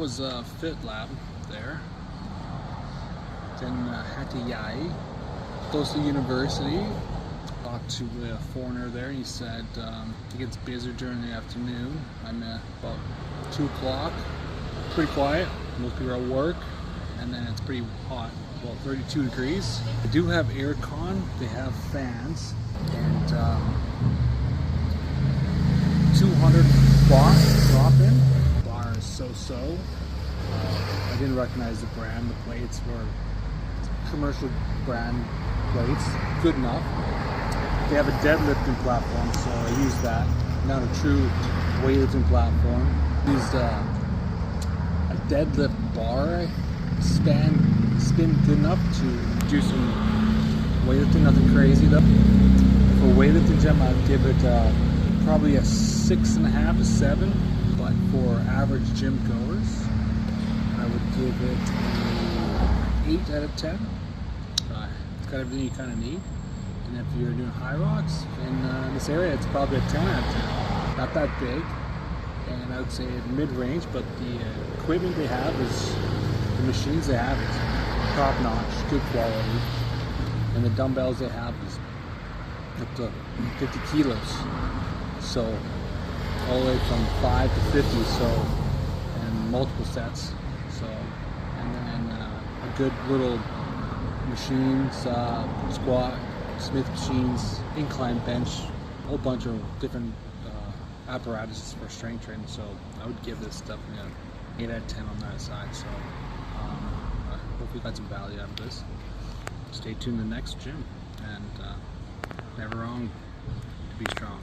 was a Fit Lab there. It's in Hat Yai, close to the university. Talked to a foreigner there. He said it gets busier during the afternoon. I'm at about 2 o'clock. Pretty quiet. Most people are at work, and then it's pretty hot, about 32 degrees. They do have air con. They have fans, and 200 baht drop-in. Bar is so-so. I didn't recognize the brand. The plates were commercial brand plates. Good enough. They have a deadlifting platform, so I used that. Not a true weightlifting platform. Used a deadlift bar. Spin good enough to do some weightlifting. Nothing crazy though. For weightlifting gym, I'd give it probably a 6.5 to 7. But for average gym goers, I would give it an 8 out of 10. It's got everything you kind of need. And if you're doing high rocks in this area, it's probably a 10 out of 10. Not that big, and I would say mid-range, but the equipment they have is, the machines they have is top-notch, good quality. And the dumbbells they have is up to 50 kilos. So, all the way from 5 to 50, so, and multiple sets. So, and then a good little machines, squat, Smith machines, incline bench, a whole bunch of different apparatuses for strength training. So I would give this stuff 8 out of 10 on that side. So I hope you got some value out of this. Stay tuned to the next gym, and never wrong to be strong.